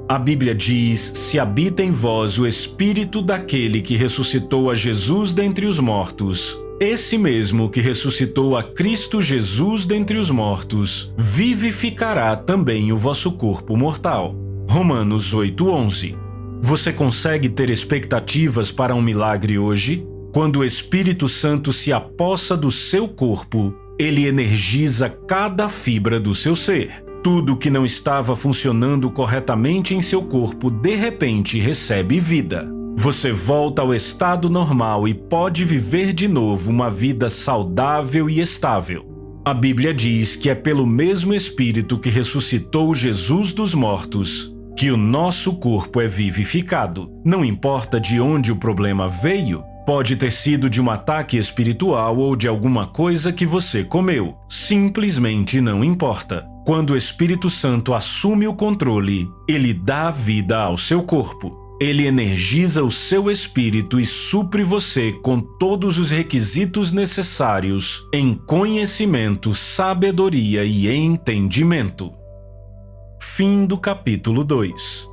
A Bíblia diz: se habita em vós o Espírito daquele que ressuscitou a Jesus dentre os mortos, esse mesmo que ressuscitou a Cristo Jesus dentre os mortos, vivificará também o vosso corpo mortal. Romanos 8:11. Você consegue ter expectativas para um milagre hoje? Quando o Espírito Santo se apossa do seu corpo, ele energiza cada fibra do seu ser. Tudo que não estava funcionando corretamente em seu corpo, de repente, recebe vida. Você volta ao estado normal e pode viver de novo uma vida saudável e estável. A Bíblia diz que é pelo mesmo Espírito que ressuscitou Jesus dos mortos que o nosso corpo é vivificado. Não importa de onde o problema veio, pode ter sido de um ataque espiritual ou de alguma coisa que você comeu. Simplesmente não importa. Quando o Espírito Santo assume o controle, ele dá vida ao seu corpo. Ele energiza o seu espírito e supre você com todos os requisitos necessários em conhecimento, sabedoria e entendimento. Fim do capítulo 2.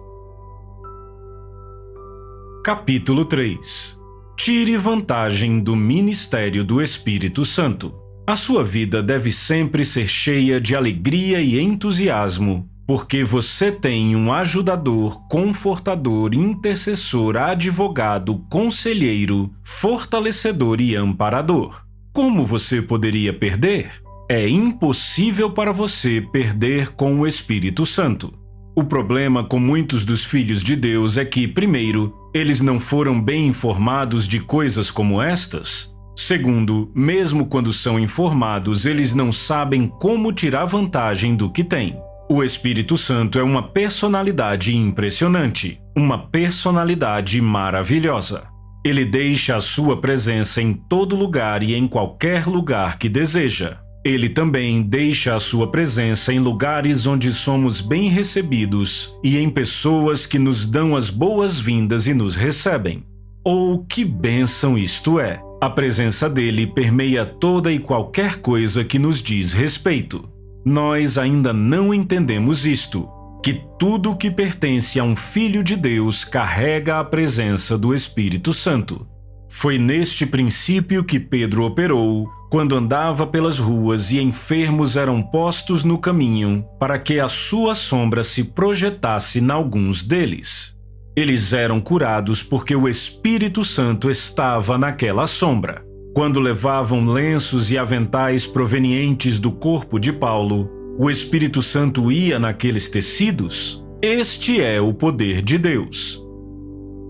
Capítulo 3. Tire vantagem do ministério do Espírito Santo. A sua vida deve sempre ser cheia de alegria e entusiasmo, porque você tem um ajudador, confortador, intercessor, advogado, conselheiro, fortalecedor e amparador. Como você poderia perder? É impossível para você perder com o Espírito Santo. O problema com muitos dos filhos de Deus é que, primeiro, eles não foram bem informados de coisas como estas. Segundo, mesmo quando são informados, eles não sabem como tirar vantagem do que têm. O Espírito Santo é uma personalidade impressionante, uma personalidade maravilhosa. Ele deixa a sua presença em todo lugar e em qualquer lugar que deseja. Ele também deixa a sua presença em lugares onde somos bem recebidos e em pessoas que nos dão as boas-vindas e nos recebem. Oh, que bênção isto é! A presença dele permeia toda e qualquer coisa que nos diz respeito. Nós ainda não entendemos isto, que tudo que pertence a um Filho de Deus carrega a presença do Espírito Santo. Foi neste princípio que Pedro operou quando andava pelas ruas e enfermos eram postos no caminho para que a sua sombra se projetasse em alguns deles. Eles eram curados porque o Espírito Santo estava naquela sombra. Quando levavam lenços e aventais provenientes do corpo de Paulo, o Espírito Santo ia naqueles tecidos. Este é o poder de Deus.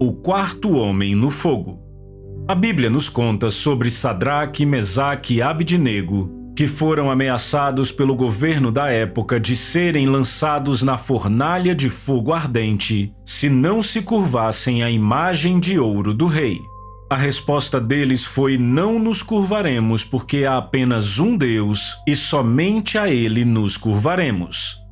O quarto homem no fogo. A Bíblia nos conta sobre Sadraque, Mesaque e Abidnego, que foram ameaçados pelo governo da época de serem lançados na fornalha de fogo ardente se não se curvassem à imagem de ouro do rei. A resposta deles foi: não nos curvaremos porque há apenas um Deus e somente a ele nos curvaremos.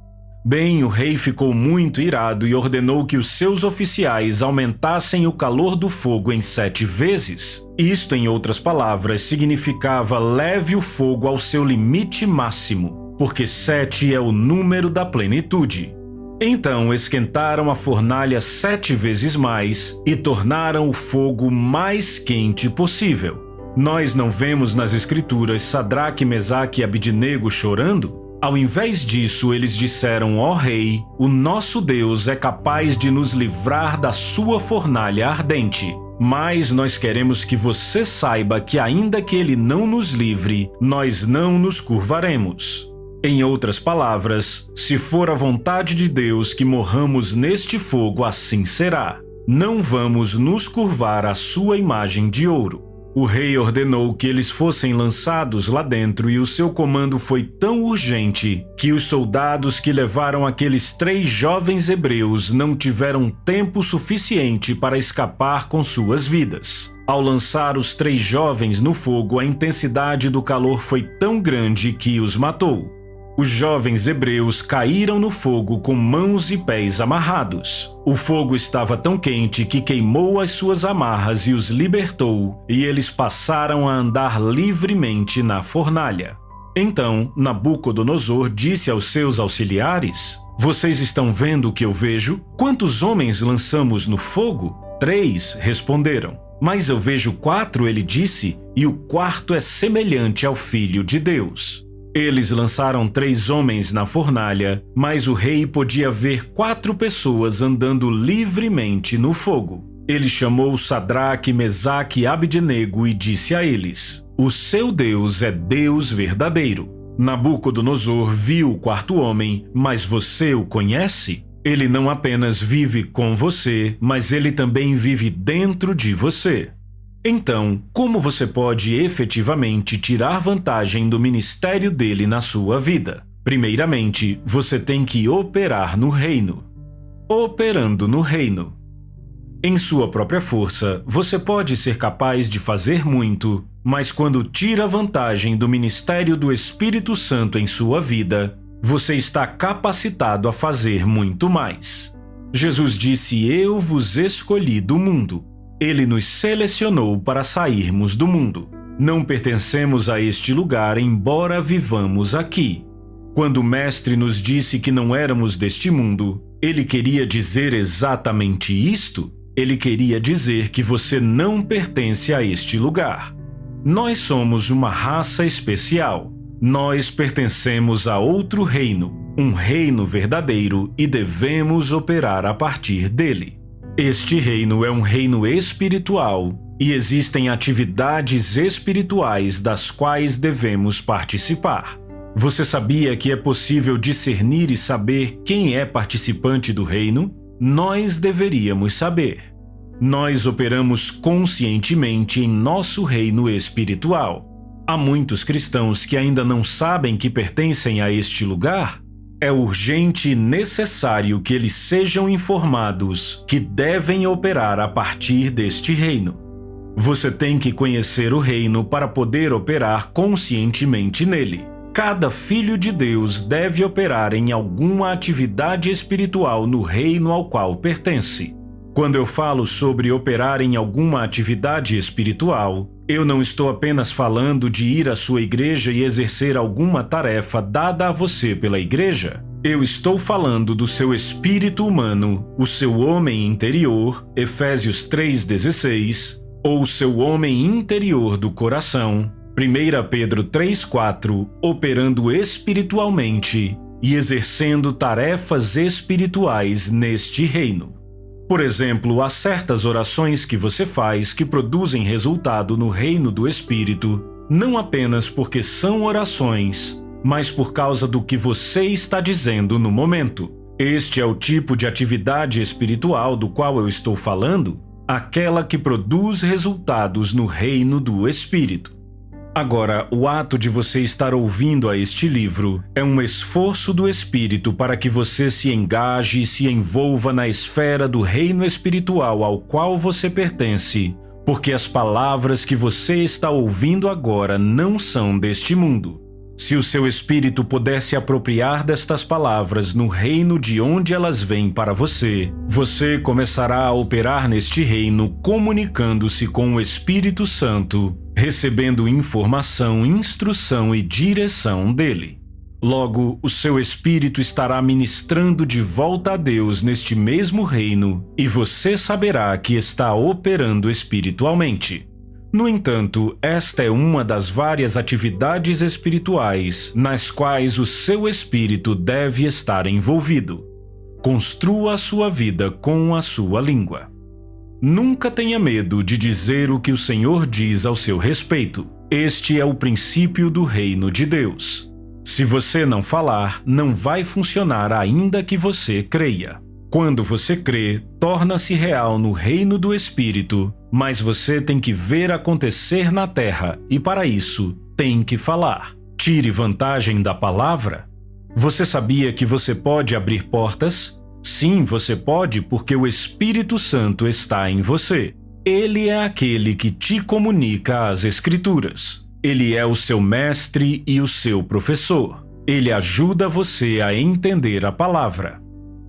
Bem, o rei ficou muito irado e ordenou que os seus oficiais aumentassem o calor do fogo em 7 vezes. Isto, em outras palavras, significava leve o fogo ao seu limite máximo, porque 7 é o número da plenitude. Então esquentaram a fornalha 7 vezes mais e tornaram o fogo mais quente possível. Nós não vemos nas Escrituras Sadraque, Mesaque e Abidnego chorando? Ao invés disso, eles disseram: ó rei, o nosso Deus é capaz de nos livrar da sua fornalha ardente. Mas nós queremos que você saiba que ainda que ele não nos livre, nós não nos curvaremos. Em outras palavras, se for a vontade de Deus que morramos neste fogo, assim será. Não vamos nos curvar à sua imagem de ouro. O rei ordenou que eles fossem lançados lá dentro e o seu comando foi tão urgente que os soldados que levaram aqueles 3 jovens hebreus não tiveram tempo suficiente para escapar com suas vidas. Ao lançar os 3 jovens no fogo, a intensidade do calor foi tão grande que os matou. Os jovens hebreus caíram no fogo com mãos e pés amarrados. O fogo estava tão quente que queimou as suas amarras e os libertou, e eles passaram a andar livremente na fornalha. Então, Nabucodonosor disse aos seus auxiliares: vocês estão vendo o que eu vejo? Quantos homens lançamos no fogo? 3, responderam. Mas eu vejo 4, ele disse, e o quarto é semelhante ao Filho de Deus. Eles lançaram 3 homens na fornalha, mas o rei podia ver 4 pessoas andando livremente no fogo. Ele chamou Sadraque, Mesaque e Abidnego e disse a eles: o seu Deus é Deus verdadeiro. Nabucodonosor viu o 4º homem, mas você o conhece? Ele não apenas vive com você, mas ele também vive dentro de você. Então, como você pode efetivamente tirar vantagem do ministério dele na sua vida? Primeiramente, você tem que operar no reino. Operando no reino. Em sua própria força, você pode ser capaz de fazer muito, mas quando tira vantagem do ministério do Espírito Santo em sua vida, você está capacitado a fazer muito mais. Jesus disse: eu vos escolhi do mundo. Ele nos selecionou para sairmos do mundo. Não pertencemos a este lugar, embora vivamos aqui. Quando o Mestre nos disse que não éramos deste mundo, ele queria dizer exatamente isto? Ele queria dizer que você não pertence a este lugar. Nós somos uma raça especial. Nós pertencemos a outro reino, um reino verdadeiro, e devemos operar a partir dele. Este reino é um reino espiritual e existem atividades espirituais das quais devemos participar. Você sabia que é possível discernir e saber quem é participante do reino? Nós deveríamos saber. Nós operamos conscientemente em nosso reino espiritual. Há muitos cristãos que ainda não sabem que pertencem a este lugar. É urgente e necessário que eles sejam informados que devem operar a partir deste reino. Você tem que conhecer o reino para poder operar conscientemente nele. Cada filho de Deus deve operar em alguma atividade espiritual no reino ao qual pertence. Quando eu falo sobre operar em alguma atividade espiritual, eu não estou apenas falando de ir à sua igreja e exercer alguma tarefa dada a você pela igreja. Eu estou falando do seu espírito humano, o seu homem interior, Efésios 3,16, ou o seu homem interior do coração, 1 Pedro 3,4, operando espiritualmente e exercendo tarefas espirituais neste reino. Por exemplo, há certas orações que você faz que produzem resultado no reino do Espírito, não apenas porque são orações, mas por causa do que você está dizendo no momento. Este é o tipo de atividade espiritual do qual eu estou falando, aquela que produz resultados no reino do Espírito. Agora, o ato de você estar ouvindo a este livro é um esforço do Espírito para que você se engaje e se envolva na esfera do reino espiritual ao qual você pertence, porque as palavras que você está ouvindo agora não são deste mundo. Se o seu espírito puder se apropriar destas palavras no reino de onde elas vêm para você, você começará a operar neste reino comunicando-se com o Espírito Santo, recebendo informação, instrução e direção dele. Logo, o seu espírito estará ministrando de volta a Deus neste mesmo reino e você saberá que está operando espiritualmente. No entanto, esta é uma das várias atividades espirituais nas quais o seu espírito deve estar envolvido. Construa a sua vida com a sua língua. Nunca tenha medo de dizer o que o Senhor diz ao seu respeito. Este é o princípio do reino de Deus. Se você não falar, não vai funcionar ainda que você creia. Quando você crê, torna-se real no reino do Espírito, mas você tem que ver acontecer na terra e, para isso, tem que falar. Tire vantagem da palavra. Você sabia que você pode abrir portas? Sim, você pode, porque o Espírito Santo está em você. Ele é aquele que te comunica as Escrituras. Ele é o seu mestre e o seu professor. Ele ajuda você a entender a palavra.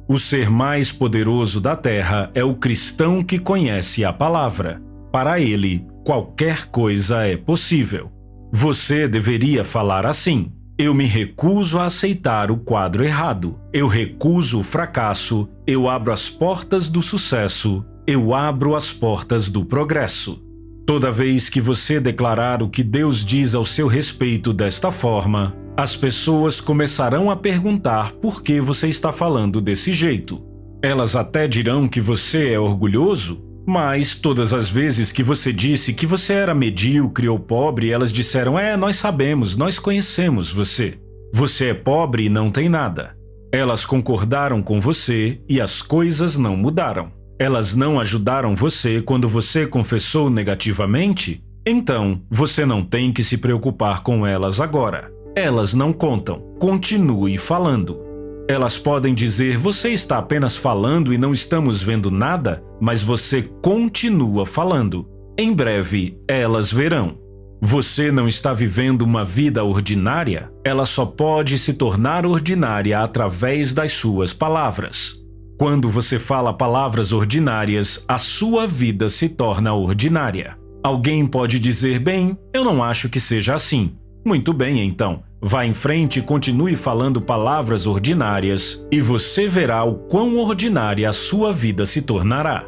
O ser mais poderoso da terra é o cristão que conhece a palavra. Para ele, qualquer coisa é possível. Você deveria falar assim: eu me recuso a aceitar o quadro errado. Eu recuso o fracasso. Eu abro as portas do sucesso. Eu abro as portas do progresso. Toda vez que você declarar o que Deus diz ao seu respeito desta forma, as pessoas começarão a perguntar por que você está falando desse jeito. Elas até dirão que você é orgulhoso, mas todas as vezes que você disse que você era medíocre ou pobre, elas disseram: nós sabemos, nós conhecemos você. Você é pobre e não tem nada. Elas concordaram com você e as coisas não mudaram. Elas não ajudaram você quando você confessou negativamente? Então, você não tem que se preocupar com elas agora. Elas não contam. Continue falando. Elas podem dizer: você está apenas falando e não estamos vendo nada, mas você continua falando. Em breve, elas verão. Você não está vivendo uma vida ordinária? Ela só pode se tornar ordinária através das suas palavras. Quando você fala palavras ordinárias, a sua vida se torna ordinária. Alguém pode dizer: bem, eu não acho que seja assim. Muito bem, então. Vá em frente e continue falando palavras ordinárias e você verá o quão ordinária a sua vida se tornará.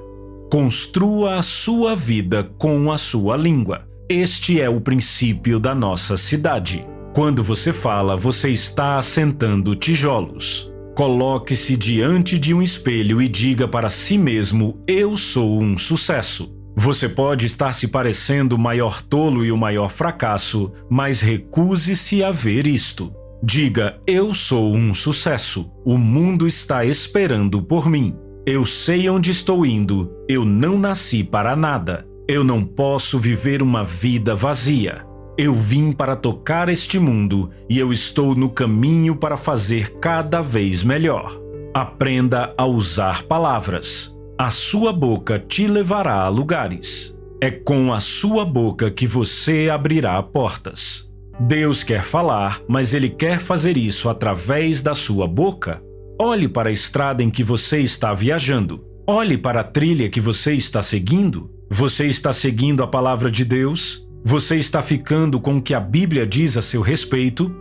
Construa a sua vida com a sua língua. Este é o princípio da nossa cidade. Quando você fala, você está assentando tijolos. Coloque-se diante de um espelho e diga para si mesmo: eu sou um sucesso. Você pode estar se parecendo o maior tolo e o maior fracasso, mas recuse-se a ver isto. Diga: eu sou um sucesso. O mundo está esperando por mim. Eu sei onde estou indo. Eu não nasci para nada. Eu não posso viver uma vida vazia. Eu vim para tocar este mundo e eu estou no caminho para fazer cada vez melhor. Aprenda a usar palavras. A sua boca te levará a lugares. É com a sua boca que você abrirá portas. Deus quer falar, mas Ele quer fazer isso através da sua boca. Olhe para a estrada em que você está viajando. Olhe para a trilha que você está seguindo. Você está seguindo a palavra de Deus? Você está ficando com o que a Bíblia diz a seu respeito?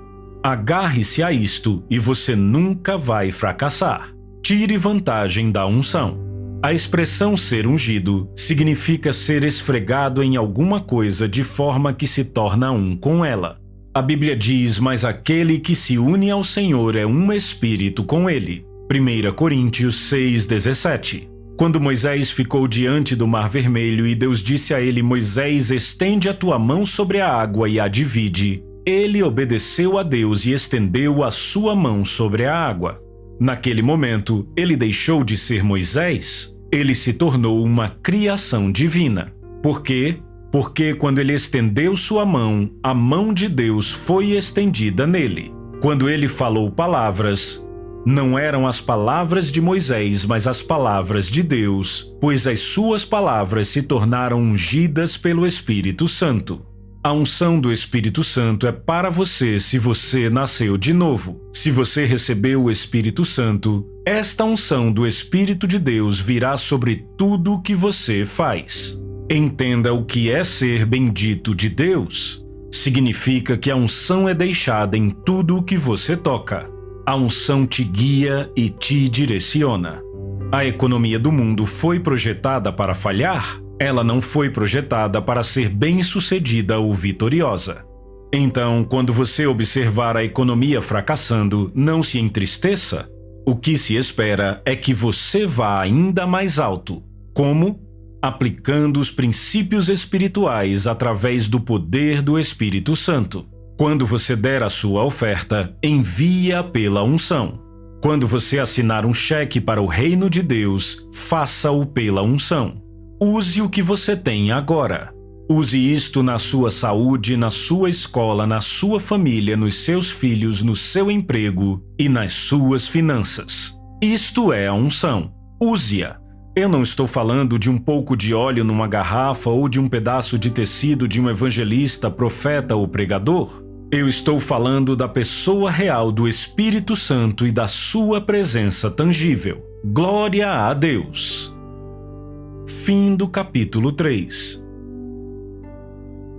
Agarre-se a isto e você nunca vai fracassar. Tire vantagem da unção. A expressão ser ungido significa ser esfregado em alguma coisa de forma que se torna um com ela. A Bíblia diz, mas aquele que se une ao Senhor é um espírito com ele. 1 Coríntios 6:17. Quando Moisés ficou diante do Mar Vermelho e Deus disse a ele, Moisés, estende a tua mão sobre a água e a divide, ele obedeceu a Deus e estendeu a sua mão sobre a água. Naquele momento, ele deixou de ser Moisés. Ele se tornou uma criação divina. Por quê? Porque quando ele estendeu sua mão, a mão de Deus foi estendida nele. Quando ele falou palavras, não eram as palavras de Moisés, mas as palavras de Deus, pois as suas palavras se tornaram ungidas pelo Espírito Santo. A unção do Espírito Santo é para você se você nasceu de novo. Se você recebeu o Espírito Santo, esta unção do Espírito de Deus virá sobre tudo o que você faz. Entenda o que é ser bendito de Deus. Significa que a unção é deixada em tudo o que você toca. A unção te guia e te direciona. A economia do mundo foi projetada para falhar? Ela não foi projetada para ser bem-sucedida ou vitoriosa. Então, quando você observar a economia fracassando, não se entristeça. O que se espera é que você vá ainda mais alto. Como? Aplicando os princípios espirituais através do poder do Espírito Santo. Quando você der a sua oferta, envie-a pela unção. Quando você assinar um cheque para o reino de Deus, faça-o pela unção. Use o que você tem agora. Use isto na sua saúde, na sua escola, na sua família, nos seus filhos, no seu emprego e nas suas finanças. Isto é a unção. Use-a. Eu não estou falando de um pouco de óleo numa garrafa ou de um pedaço de tecido de um evangelista, profeta ou pregador. Eu estou falando da pessoa real do Espírito Santo e da sua presença tangível. Glória a Deus! Fim do capítulo 3.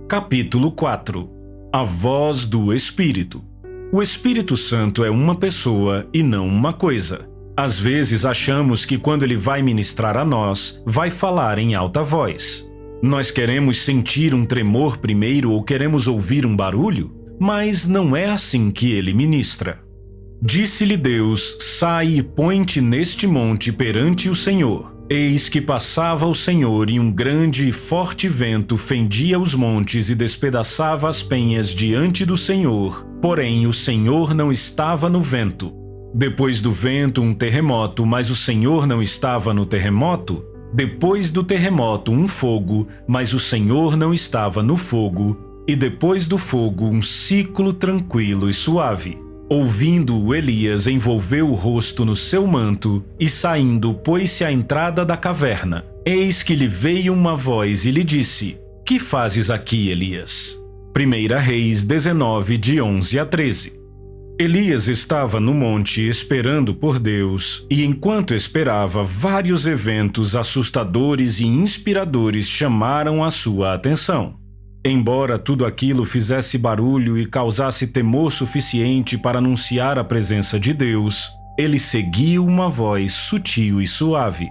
Capítulo 4. A voz do Espírito. O Espírito Santo é uma pessoa e não uma coisa. Às vezes achamos que quando ele vai ministrar a nós, vai falar em alta voz. Nós queremos sentir um tremor primeiro ou queremos ouvir um barulho, mas não é assim que ele ministra. Disse-lhe Deus, sai e põe-te neste monte perante o Senhor. Eis que passava o Senhor e um grande e forte vento fendia os montes e despedaçava as penhas diante do Senhor, porém o Senhor não estava no vento. Depois do vento um terremoto, mas o Senhor não estava no terremoto. Depois do terremoto um fogo, mas o Senhor não estava no fogo. E depois do fogo um ciclo tranquilo e suave. Ouvindo-o, Elias envolveu o rosto no seu manto e saindo pôs-se à entrada da caverna. Eis que lhe veio uma voz e lhe disse, que fazes aqui, Elias? 1 Reis 19, de 11 a 13. Elias estava no monte esperando por Deus, e enquanto esperava, vários eventos assustadores e inspiradores chamaram a sua atenção. Embora tudo aquilo fizesse barulho e causasse temor suficiente para anunciar a presença de Deus, ele seguiu uma voz sutil e suave.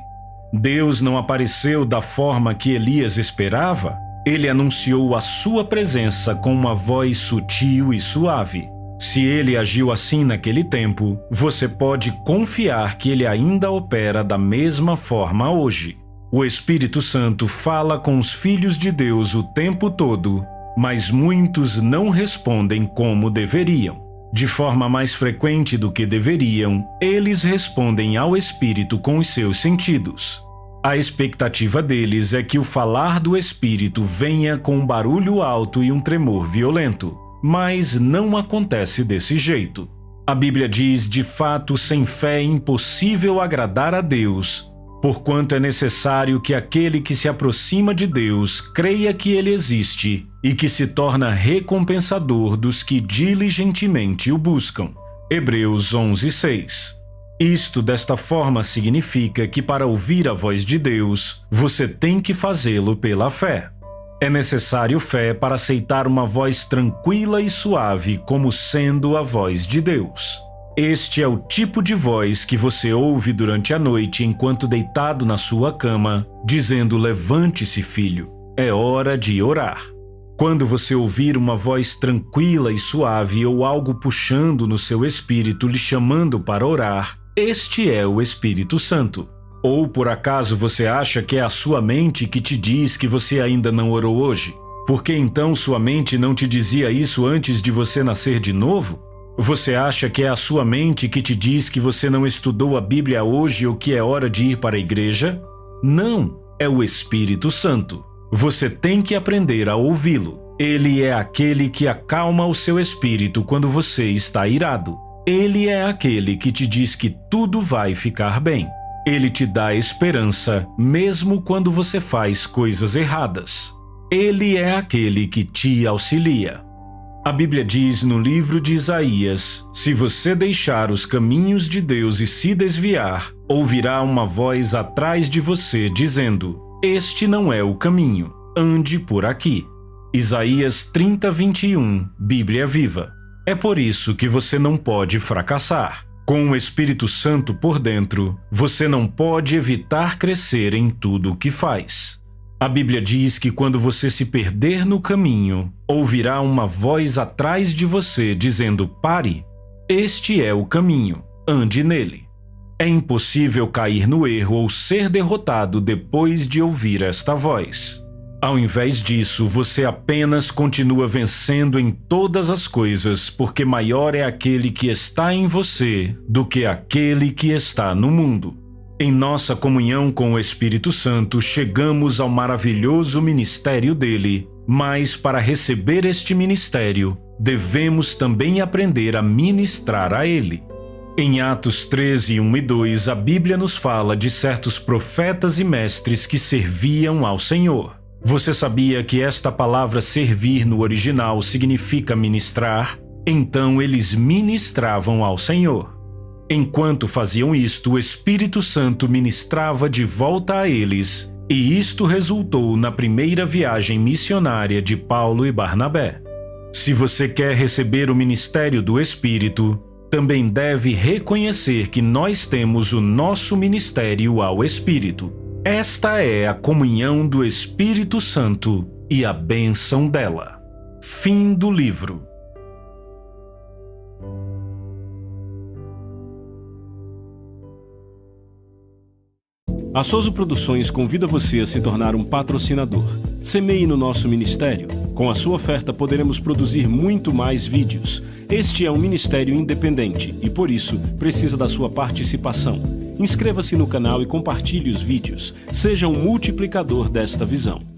Deus não apareceu da forma que Elias esperava. Ele anunciou a sua presença com uma voz sutil e suave. Se ele agiu assim naquele tempo, você pode confiar que ele ainda opera da mesma forma hoje. O Espírito Santo fala com os filhos de Deus o tempo todo, mas muitos não respondem como deveriam. De forma mais frequente do que deveriam, eles respondem ao Espírito com os seus sentidos. A expectativa deles é que o falar do Espírito venha com um barulho alto e um tremor violento. Mas não acontece desse jeito. A Bíblia diz, de fato, sem fé é impossível agradar a Deus, Porquanto é necessário que aquele que se aproxima de Deus creia que Ele existe e que se torna recompensador dos que diligentemente o buscam. Hebreus 11:6. Isto desta forma significa que para ouvir a voz de Deus, você tem que fazê-lo pela fé. É necessário fé para aceitar uma voz tranquila e suave como sendo a voz de Deus. Este é o tipo de voz que você ouve durante a noite enquanto deitado na sua cama, dizendo: levante-se, filho, é hora de orar. Quando você ouvir uma voz tranquila e suave ou algo puxando no seu espírito lhe chamando para orar, este é o Espírito Santo. Ou por acaso você acha que é a sua mente que te diz que você ainda não orou hoje? Por que então sua mente não te dizia isso antes de você nascer de novo? Você acha que é a sua mente que te diz que você não estudou a Bíblia hoje ou que é hora de ir para a igreja? Não, é o Espírito Santo. Você tem que aprender a ouvi-lo. Ele é aquele que acalma o seu espírito quando você está irado. Ele é aquele que te diz que tudo vai ficar bem. Ele te dá esperança, mesmo quando você faz coisas erradas. Ele é aquele que te auxilia. A Bíblia diz no livro de Isaías: se você deixar os caminhos de Deus e se desviar, ouvirá uma voz atrás de você dizendo: este não é o caminho, ande por aqui. Isaías 30:21, Bíblia Viva. É por isso que você não pode fracassar. Com o Espírito Santo por dentro, você não pode evitar crescer em tudo o que faz. A Bíblia diz que quando você se perder no caminho, ouvirá uma voz atrás de você dizendo: pare, este é o caminho, ande nele. É impossível cair no erro ou ser derrotado depois de ouvir esta voz. Ao invés disso, você apenas continua vencendo em todas as coisas, porque maior é aquele que está em você do que aquele que está no mundo. Em nossa comunhão com o Espírito Santo, chegamos ao maravilhoso ministério dele, mas para receber este ministério, devemos também aprender a ministrar a ele. Em Atos 13, 1 e 2, a Bíblia nos fala de certos profetas e mestres que serviam ao Senhor. Você sabia que esta palavra servir no original significa ministrar? Então eles ministravam ao Senhor. Enquanto faziam isto, o Espírito Santo ministrava de volta a eles, e isto resultou na primeira viagem missionária de Paulo e Barnabé. Se você quer receber o ministério do Espírito, também deve reconhecer que nós temos o nosso ministério ao Espírito. Esta é a comunhão do Espírito Santo e a bênção dela. Fim do livro. A Souza Produções convida você a se tornar um patrocinador. Semeie no nosso ministério. Com a sua oferta poderemos produzir muito mais vídeos. Este é um ministério independente e, por isso, precisa da sua participação. Inscreva-se no canal e compartilhe os vídeos. Seja um multiplicador desta visão.